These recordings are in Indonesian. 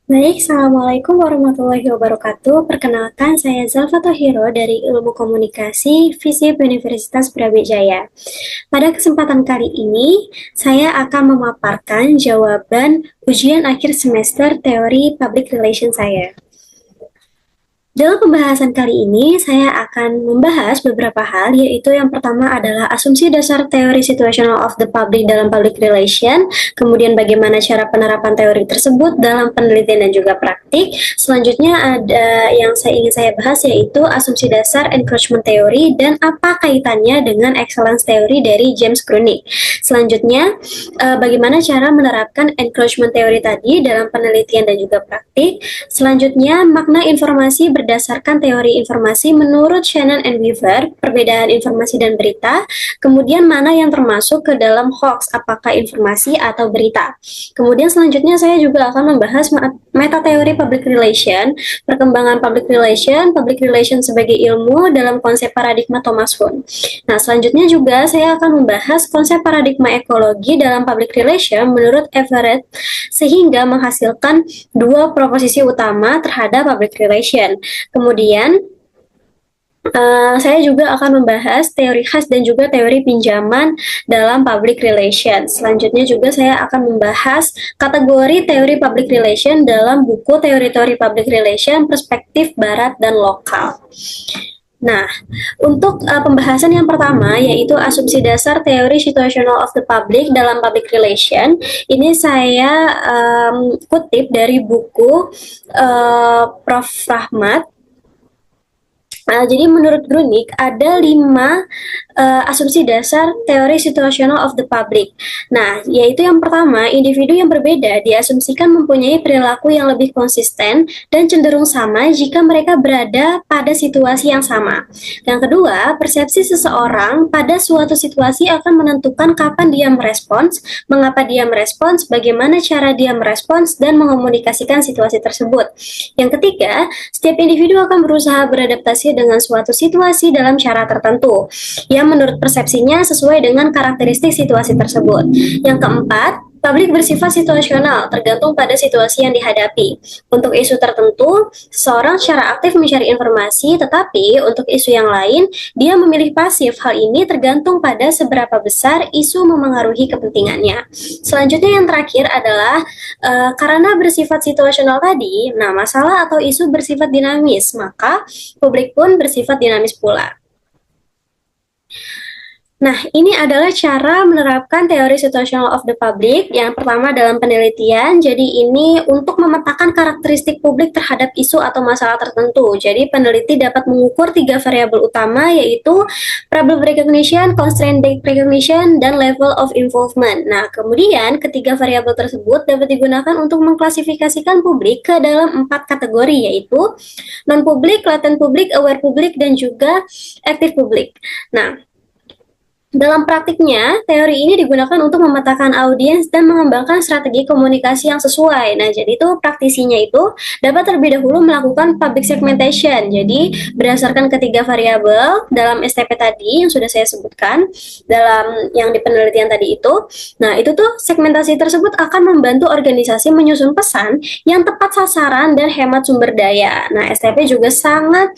Baik, Assalamualaikum warahmatullahi wabarakatuh. Perkenalkan, saya Zalfa Tohiro dari Ilmu Komunikasi FISIP Universitas Brawijaya. Pada kesempatan kali ini, saya akan memaparkan jawaban ujian akhir semester teori public relation saya. Dalam pembahasan kali ini, saya akan membahas beberapa hal, yaitu yang pertama adalah asumsi dasar teori situational of the public dalam public relation, kemudian bagaimana cara penerapan teori tersebut dalam penelitian dan juga praktik. Selanjutnya ada yang ingin saya bahas, yaitu asumsi dasar encroachment theory dan apa kaitannya dengan excellence theory dari James Krunick. Selanjutnya, bagaimana cara menerapkan encroachment theory tadi dalam penelitian dan juga praktik. Selanjutnya, makna informasi berdasarkan teori informasi menurut Shannon and Weaver, perbedaan informasi dan berita, kemudian mana yang termasuk ke dalam hoax, apakah informasi atau berita. Kemudian selanjutnya saya juga akan membahas meta teori public relation, perkembangan public relation sebagai ilmu dalam konsep paradigma Thomas Kuhn. Nah, selanjutnya juga saya akan membahas konsep paradigma ekologi dalam public relation menurut Everett, sehingga menghasilkan dua proposisi utama terhadap public relation. Kemudian, saya juga akan membahas teori khas dan juga teori pinjaman dalam public relation. Selanjutnya juga saya akan membahas kategori teori public relation dalam buku Teori-teori Public Relation Perspektif Barat dan Lokal. Nah, untuk pembahasan yang pertama, yaitu asumsi dasar teori situational of the public dalam public relation, ini saya kutip dari buku Prof. Rahmat. Jadi menurut Grunik ada 5 asumsi dasar teori situational of the public. Nah, yaitu yang pertama, individu yang berbeda diasumsikan mempunyai perilaku yang lebih konsisten dan cenderung sama jika mereka berada pada situasi yang sama. Yang kedua, persepsi seseorang pada suatu situasi akan menentukan kapan dia merespons, mengapa dia merespons, bagaimana cara dia merespons, dan mengomunikasikan situasi tersebut. Yang ketiga, setiap individu akan berusaha beradaptasi dengan suatu situasi dalam cara tertentu yang menurut persepsinya sesuai dengan karakteristik situasi tersebut. Yang keempat, publik bersifat situasional, tergantung pada situasi yang dihadapi. Untuk isu tertentu, seseorang secara aktif mencari informasi, tetapi untuk isu yang lain, dia memilih pasif. Hal ini tergantung pada seberapa besar isu memengaruhi kepentingannya. Selanjutnya yang terakhir adalah karena bersifat situasional tadi, nah masalah atau isu bersifat dinamis, maka publik pun bersifat dinamis pula. Nah, ini adalah cara menerapkan teori situational of the public. Yang pertama dalam penelitian, jadi ini untuk memetakan karakteristik publik terhadap isu atau masalah tertentu. Jadi peneliti dapat mengukur 3 variabel utama, yaitu problem recognition, constraint recognition, dan level of involvement. Nah, kemudian ketiga variabel tersebut dapat digunakan untuk mengklasifikasikan publik ke dalam 4 kategori, yaitu non-publik, latent publik, aware publik, dan juga active publik. Nah, dalam praktiknya, teori ini digunakan untuk memetakan audiens dan mengembangkan strategi komunikasi yang sesuai. Nah, jadi itu praktisinya itu dapat terlebih dahulu melakukan public segmentation. Jadi, berdasarkan ketiga variabel dalam STP tadi yang sudah saya sebutkan, dalam yang di penelitian tadi itu, nah itu tuh segmentasi tersebut akan membantu organisasi menyusun pesan yang tepat sasaran dan hemat sumber daya. Nah, STP juga sangat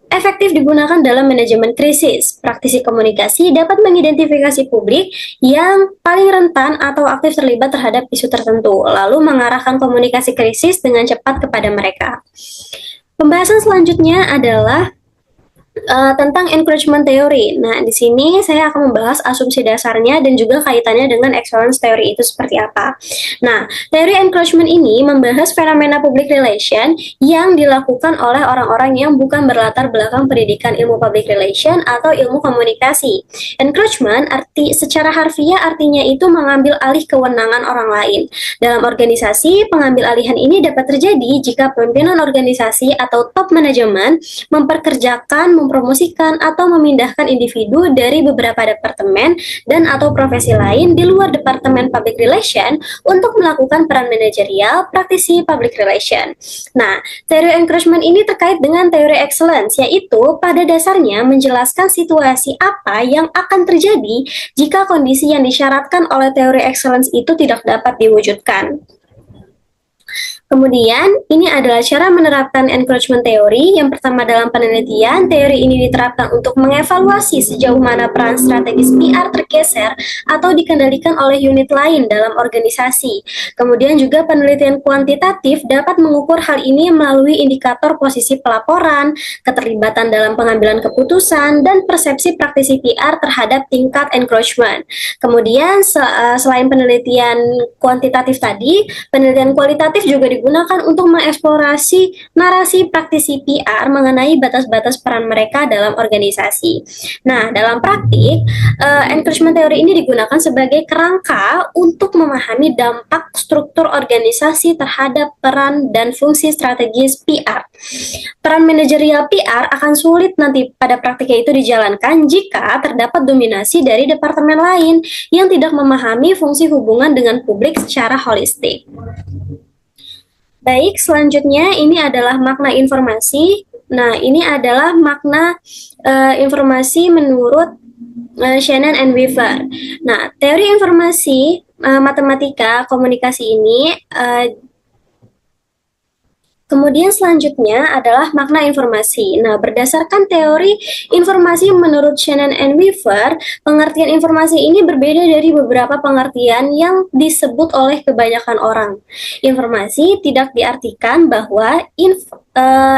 efektif digunakan dalam manajemen krisis. Praktisi komunikasi dapat mengidentifikasi publik yang paling rentan atau aktif terlibat terhadap isu tertentu, lalu mengarahkan komunikasi krisis dengan cepat kepada mereka. Pembahasan selanjutnya adalah tentang encroachment theory. Nah, di sini saya akan membahas asumsi dasarnya dan juga kaitannya dengan excellence theory itu seperti apa. Nah, teori encroachment ini membahas fenomena public relation yang dilakukan oleh orang-orang yang bukan berlatar belakang pendidikan ilmu public relation atau ilmu komunikasi. Encroachment secara harfiah artinya itu mengambil alih kewenangan orang lain. Dalam organisasi, pengambil alihan ini dapat terjadi jika pimpinan organisasi atau top manajemen memperkerjakan, mempromosikan, atau memindahkan individu dari beberapa departemen dan atau profesi lain di luar departemen public relation untuk melakukan peran manajerial praktisi public relation. Nah, teori encroachment ini terkait dengan teori excellence, yaitu pada dasarnya menjelaskan situasi apa yang akan terjadi jika kondisi yang disyaratkan oleh teori excellence itu tidak dapat diwujudkan. Kemudian, ini adalah cara menerapkan encroachment teori. Yang pertama dalam penelitian, teori ini diterapkan untuk mengevaluasi sejauh mana peran strategis PR tergeser atau dikendalikan oleh unit lain dalam organisasi. Kemudian juga penelitian kuantitatif dapat mengukur hal ini melalui indikator posisi pelaporan, keterlibatan dalam pengambilan keputusan, dan persepsi praktisi PR terhadap tingkat encroachment. Kemudian, selain penelitian kuantitatif tadi, penelitian kualitatif juga digunakan untuk mengeksplorasi narasi praktisi PR mengenai batas-batas peran mereka dalam organisasi. Nah, dalam praktik, encouragement teori ini digunakan sebagai kerangka untuk memahami dampak struktur organisasi terhadap peran dan fungsi strategis PR. Peran manajerial PR akan sulit nanti pada praktiknya itu dijalankan jika terdapat dominasi dari departemen lain yang tidak memahami fungsi hubungan dengan publik secara holistik. Baik, selanjutnya ini adalah makna informasi. Nah, ini adalah makna informasi menurut Shannon and Weaver. Nah, teori informasi matematika komunikasi ini kemudian selanjutnya adalah makna informasi. Nah, berdasarkan teori informasi menurut Shannon and Weaver, pengertian informasi ini berbeda dari beberapa pengertian yang disebut oleh kebanyakan orang. Informasi tidak diartikan bahwa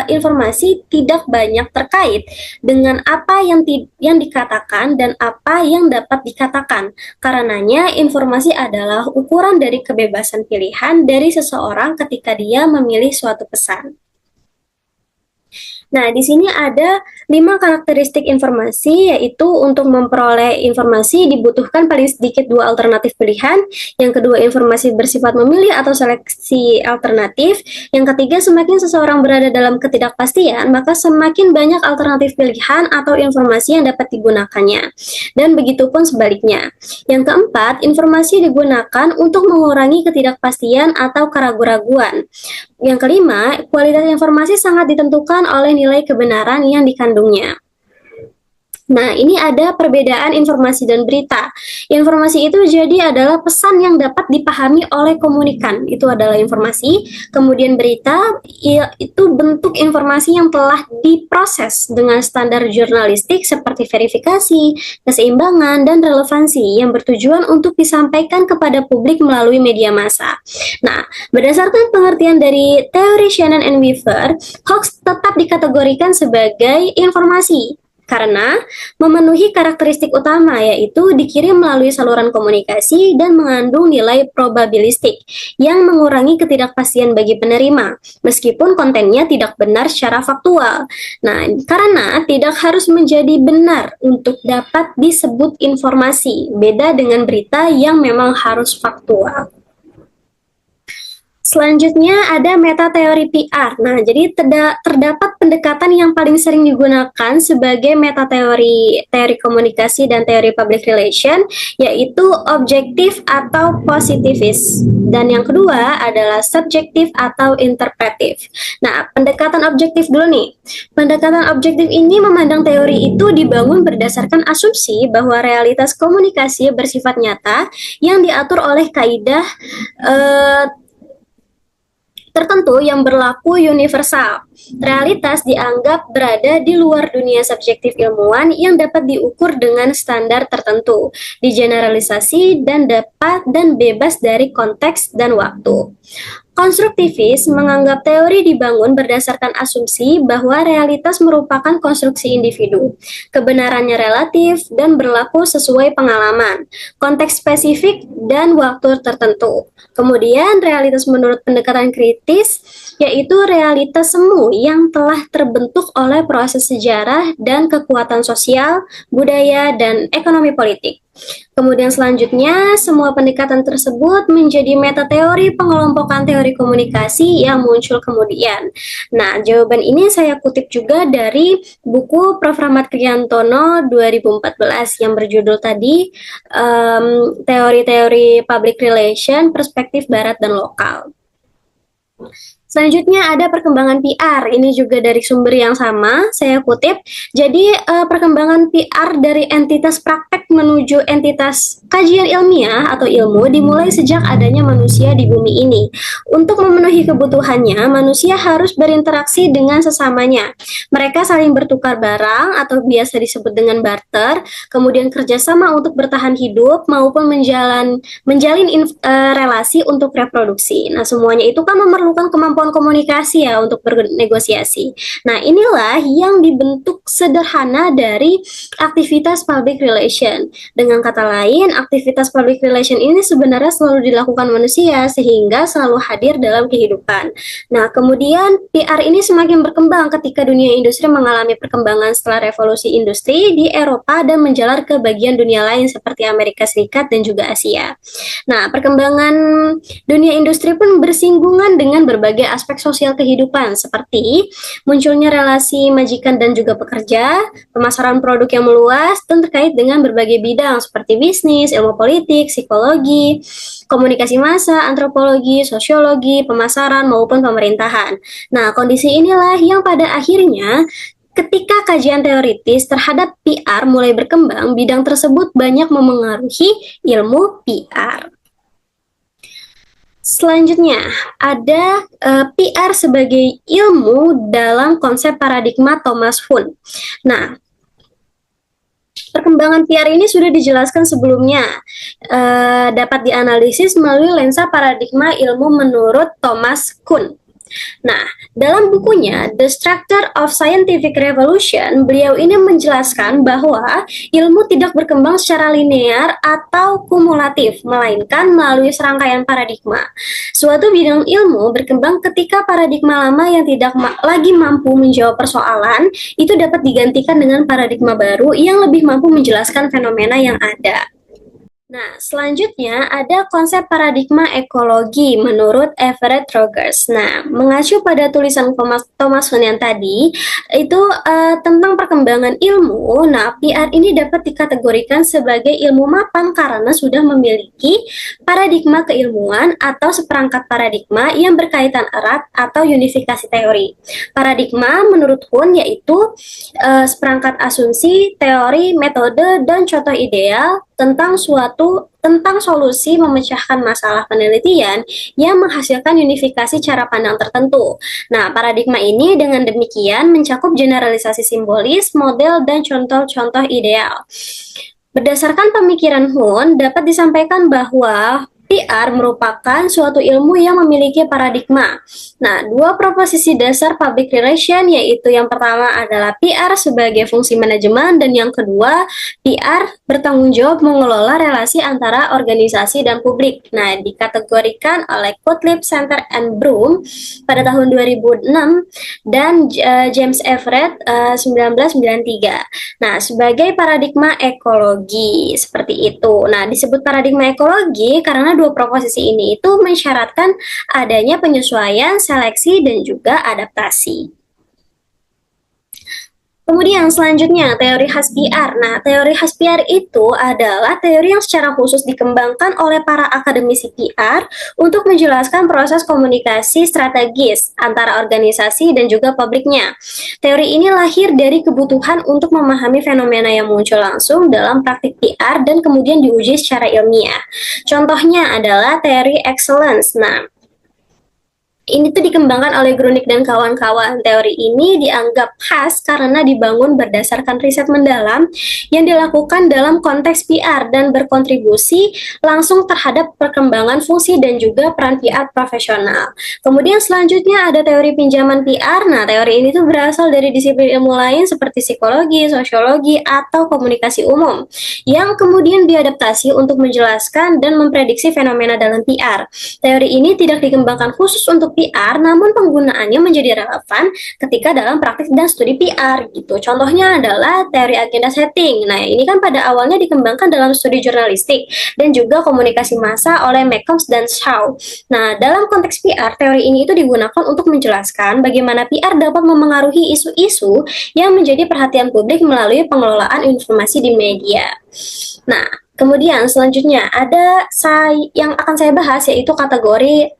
informasi tidak banyak terkait dengan apa yang dikatakan dan apa yang dapat dikatakan. Karenanya, informasi adalah ukuran dari kebebasan pilihan dari seseorang ketika dia memilih suatu pesan. Nah, di sini ada 5 karakteristik informasi, yaitu untuk memperoleh informasi dibutuhkan paling sedikit 2 alternatif pilihan. Yang kedua, informasi bersifat memilih atau seleksi alternatif. Yang ketiga, semakin seseorang berada dalam ketidakpastian, maka semakin banyak alternatif pilihan atau informasi yang dapat digunakannya. Dan begitu pun sebaliknya. Yang keempat, informasi digunakan untuk mengurangi ketidakpastian atau keraguan-raguan. Yang kelima, kualitas informasi sangat ditentukan oleh nilai kebenaran yang dikandungnya. Nah, ini ada perbedaan informasi dan berita. Informasi itu jadi adalah pesan yang dapat dipahami oleh komunikan. Itu adalah informasi. Kemudian berita itu bentuk informasi yang telah diproses dengan standar jurnalistik seperti verifikasi, keseimbangan, dan relevansi yang bertujuan untuk disampaikan kepada publik melalui media massa. Nah, berdasarkan pengertian dari teori Shannon and Weaver, hoax tetap dikategorikan sebagai informasi karena memenuhi karakteristik utama, yaitu dikirim melalui saluran komunikasi dan mengandung nilai probabilistik yang mengurangi ketidakpastian bagi penerima, meskipun kontennya tidak benar secara faktual. Nah, karena tidak harus menjadi benar untuk dapat disebut informasi, beda dengan berita yang memang harus faktual. Selanjutnya ada meta teori PR. Nah, jadi terdapat pendekatan yang paling sering digunakan sebagai meta teori komunikasi dan teori public relation, yaitu objektif atau positivis. Dan yang kedua adalah subjektif atau interpretif. Nah, pendekatan objektif dulu nih. Pendekatan objektif ini memandang teori itu dibangun berdasarkan asumsi bahwa realitas komunikasi bersifat nyata yang diatur oleh kaidah tertentu yang berlaku universal. Realitas dianggap berada di luar dunia subjektif ilmuwan yang dapat diukur dengan standar tertentu, digeneralisasi dan bebas dari konteks dan waktu. Konstruktivis menganggap teori dibangun berdasarkan asumsi bahwa realitas merupakan konstruksi individu. Kebenarannya relatif dan berlaku sesuai pengalaman, konteks spesifik, dan waktu tertentu. Kemudian realitas menurut pendekatan kritis, yaitu realitas semu yang telah terbentuk oleh proses sejarah dan kekuatan sosial, budaya, dan ekonomi politik. Kemudian selanjutnya, semua pendekatan tersebut menjadi metateori pengelompokan teori komunikasi yang muncul kemudian. Nah, jawaban ini saya kutip juga dari buku Prof. Rahmat Kriantono 2014 yang berjudul tadi, Teori-teori Public Relation, Perspektif Barat dan Lokal. Selanjutnya ada perkembangan PR. Ini juga dari sumber yang sama, saya kutip. Jadi perkembangan PR dari entitas praktek menuju entitas kajian ilmiah atau ilmu dimulai sejak adanya manusia di bumi ini. Untuk memenuhi kebutuhannya, manusia harus berinteraksi dengan sesamanya. Mereka saling bertukar barang atau biasa disebut dengan barter, kemudian kerjasama untuk bertahan hidup maupun menjalin relasi untuk reproduksi. Nah, semuanya itu kan memerlukan kemampuan komunikasi ya untuk bernegosiasi. Nah, inilah yang dibentuk sederhana dari aktivitas public relation. Dengan kata lain, aktivitas public relation ini sebenarnya selalu dilakukan manusia sehingga selalu hadir dalam kehidupan. Nah, kemudian PR ini semakin berkembang ketika dunia industri mengalami perkembangan setelah revolusi industri di Eropa dan menjalar ke bagian dunia lain seperti Amerika Serikat dan juga Asia. Nah, perkembangan dunia industri pun bersinggungan dengan berbagai aspek sosial kehidupan seperti munculnya relasi majikan dan juga pekerja, pemasaran produk yang meluas, dan terkait dengan berbagai bidang seperti bisnis, ilmu politik, psikologi, komunikasi massa, antropologi, sosiologi, pemasaran, maupun pemerintahan. Nah, kondisi inilah yang pada akhirnya ketika kajian teoritis terhadap PR mulai berkembang, bidang tersebut banyak memengaruhi ilmu PR. Selanjutnya, ada PR sebagai ilmu dalam konsep paradigma Thomas Kuhn. Nah, perkembangan PR ini sudah dijelaskan sebelumnya, dapat dianalisis melalui lensa paradigma ilmu menurut Thomas Kuhn. Nah, dalam bukunya The Structure of Scientific Revolution, beliau ini menjelaskan bahwa ilmu tidak berkembang secara linear atau kumulatif, melainkan melalui serangkaian paradigma. Suatu bidang ilmu berkembang ketika paradigma lama yang tidak lagi mampu menjawab persoalan, itu dapat digantikan dengan paradigma baru yang lebih mampu menjelaskan fenomena yang ada. Nah, selanjutnya ada konsep paradigma ekologi menurut Everett Rogers. Nah, mengacu pada tulisan Thomas Kuhn yang tadi, itu tentang perkembangan ilmu. Nah, PR ini dapat dikategorikan sebagai ilmu mapan karena sudah memiliki paradigma keilmuan atau seperangkat paradigma yang berkaitan erat atau unifikasi teori. Paradigma menurut Kuhn yaitu seperangkat asumsi, teori, metode, dan contoh ideal tentang solusi memecahkan masalah penelitian yang menghasilkan unifikasi cara pandang tertentu. Nah, paradigma ini dengan demikian mencakup generalisasi simbolis, model, dan contoh-contoh ideal. Berdasarkan pemikiran Kuhn, dapat disampaikan bahwa PR merupakan suatu ilmu yang memiliki paradigma. Nah, dua proposisi dasar public relation yaitu yang pertama adalah PR sebagai fungsi manajemen dan yang kedua PR bertanggung jawab mengelola relasi antara organisasi dan publik. Nah, dikategorikan oleh Gottlieb, Center and Broom pada tahun 2006 dan James Everett 1993. Nah, sebagai paradigma ekologi seperti itu. Nah, disebut paradigma ekologi karena dua proposisi ini itu mensyaratkan adanya penyesuaian, seleksi, dan juga adaptasi. Kemudian selanjutnya teori khas PR. Nah, teori khas PR itu adalah teori yang secara khusus dikembangkan oleh para akademisi PR untuk menjelaskan proses komunikasi strategis antara organisasi dan juga publiknya. Teori ini lahir dari kebutuhan untuk memahami fenomena yang muncul langsung dalam praktik PR dan kemudian diuji secara ilmiah. Contohnya adalah teori excellence. Nah, ini tuh dikembangkan oleh Grunik dan kawan-kawan. Teori ini dianggap khas karena dibangun berdasarkan riset mendalam yang dilakukan dalam konteks PR dan berkontribusi langsung terhadap perkembangan fungsi dan juga peran PR profesional. Kemudian selanjutnya ada teori pinjaman PR. Nah, teori ini tuh berasal dari disiplin ilmu lain seperti psikologi, sosiologi, atau komunikasi umum yang kemudian diadaptasi untuk menjelaskan dan memprediksi fenomena dalam PR. Teori ini tidak dikembangkan khusus untuk PR, namun penggunaannya menjadi relevan ketika dalam praktik dan studi PR gitu. Contohnya adalah teori agenda setting. Nah, ini kan pada awalnya dikembangkan dalam studi jurnalistik dan juga komunikasi massa oleh McCombs dan Shaw. Nah, dalam konteks PR, teori ini itu digunakan untuk menjelaskan bagaimana PR dapat memengaruhi isu-isu yang menjadi perhatian publik melalui pengelolaan informasi di media. Nah, kemudian selanjutnya ada yang akan saya bahas yaitu kategori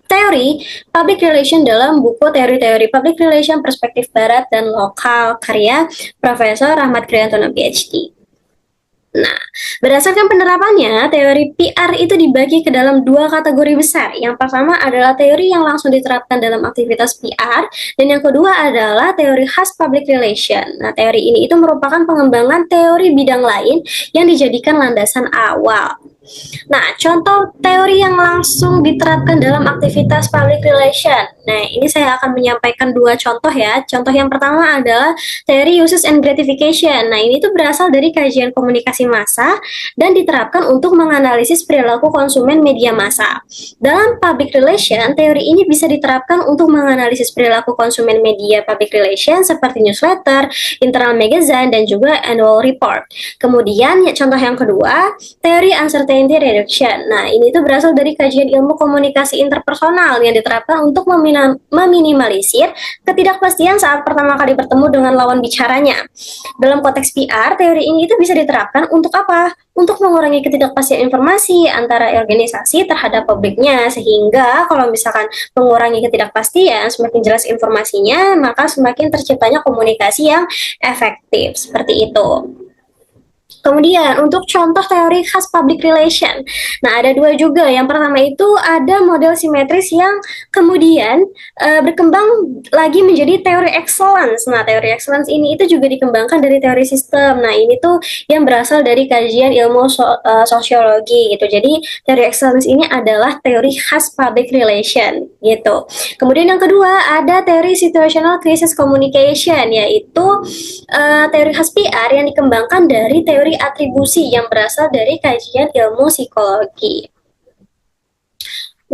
teori public relation dalam buku Teori-teori Public Relation Perspektif Barat dan Lokal karya Profesor Rahmat Kriantono PhD. Nah, berdasarkan penerapannya, teori PR itu dibagi ke dalam dua kategori besar. Yang pertama adalah teori yang langsung diterapkan dalam aktivitas PR, dan yang kedua adalah teori khas public relation. Nah, teori ini itu merupakan pengembangan teori bidang lain yang dijadikan landasan awal. Nah, contoh teori yang langsung diterapkan dalam aktivitas public relation. Nah, ini saya akan menyampaikan dua contoh ya. Contoh yang pertama adalah teori uses and gratification. Nah, ini tuh berasal dari kajian komunikasi massa dan diterapkan untuk menganalisis perilaku konsumen media massa. Dalam public relation, teori ini bisa diterapkan untuk menganalisis perilaku konsumen media public relation seperti newsletter, internal magazine, dan juga annual report. Kemudian, ya, contoh yang kedua, teori uncertainty reduction. Nah, ini tuh berasal dari kajian ilmu komunikasi interpersonal yang diterapkan untuk meminimalisir ketidakpastian saat pertama kali bertemu dengan lawan bicaranya. Dalam konteks PR, teori ini itu bisa diterapkan untuk apa? Untuk mengurangi ketidakpastian informasi antara organisasi terhadap publiknya, sehingga kalau misalkan mengurangi ketidakpastian, semakin jelas informasinya, maka semakin terciptanya komunikasi yang efektif. Seperti itu. Kemudian untuk contoh teori khas public relation. Nah, ada dua juga. Yang pertama itu ada model simetris yang kemudian berkembang lagi menjadi teori excellence. Nah, teori excellence ini itu juga dikembangkan dari teori sistem. Nah, ini tuh yang berasal dari kajian ilmu sosiologi gitu. Jadi, teori excellence ini adalah teori khas public relation gitu. Kemudian yang kedua ada teori situational crisis communication, yaitu teori khas PR yang dikembangkan dari teori atribusi yang berasal dari kajian ilmu psikologi.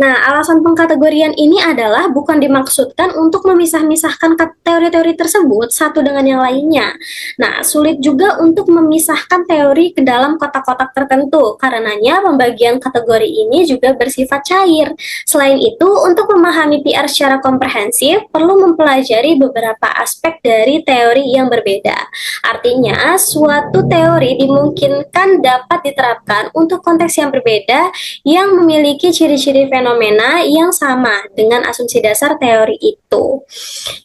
Nah, alasan pengkategorian ini adalah bukan dimaksudkan untuk memisah-misahkan teori-teori tersebut satu dengan yang lainnya. Nah, sulit juga untuk memisahkan teori ke dalam kotak-kotak tertentu, karenanya pembagian kategori ini juga bersifat cair. Selain itu, untuk memahami PR secara komprehensif, perlu mempelajari beberapa aspek dari teori yang berbeda. Artinya, suatu teori dimungkinkan dapat diterapkan untuk konteks yang berbeda yang memiliki ciri-ciri fenomena yang sama dengan asumsi dasar teori itu.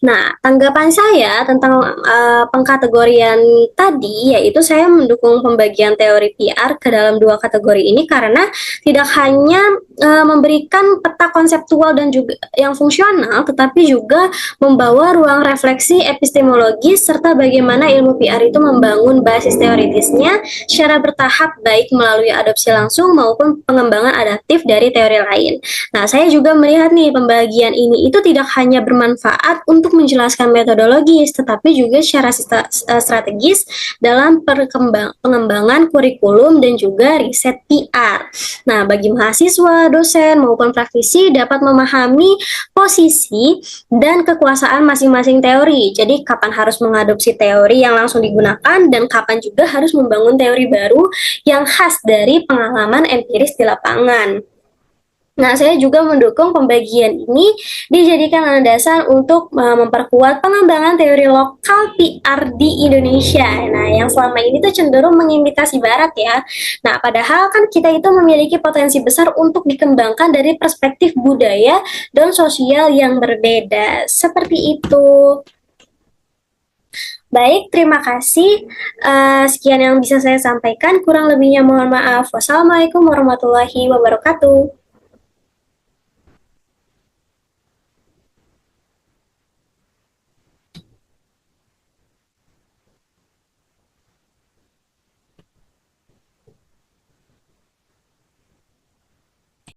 Nah, tanggapan saya tentang pengkategorian tadi, yaitu saya mendukung pembagian teori PR ke dalam dua kategori ini karena tidak hanya memberikan peta konseptual dan juga yang fungsional, tetapi juga membawa ruang refleksi epistemologis serta bagaimana ilmu PR itu membangun basis teoritisnya secara bertahap baik melalui adopsi langsung maupun pengembangan adaptif dari teori lain. Nah, saya juga melihat nih pembagian ini itu tidak hanya bermanfaat untuk menjelaskan metodologis, tetapi juga secara strategis dalam pengembangan kurikulum dan juga riset PR. Nah, bagi mahasiswa, dosen, maupun praktisi dapat memahami posisi dan kekuasaan masing-masing teori. Jadi, kapan harus mengadopsi teori yang langsung digunakan dan kapan juga harus membangun teori baru yang khas dari pengalaman empiris di lapangan. Nah, saya juga mendukung pembagian ini dijadikan landasan untuk memperkuat pengembangan teori lokal PR di Indonesia. Nah, yang selama ini tuh cenderung mengimitasi Barat ya. Nah, padahal kan kita itu memiliki potensi besar untuk dikembangkan dari perspektif budaya dan sosial yang berbeda. Seperti itu. Baik, terima kasih. Sekian yang bisa saya sampaikan. Kurang lebihnya mohon maaf. Wassalamualaikum warahmatullahi wabarakatuh.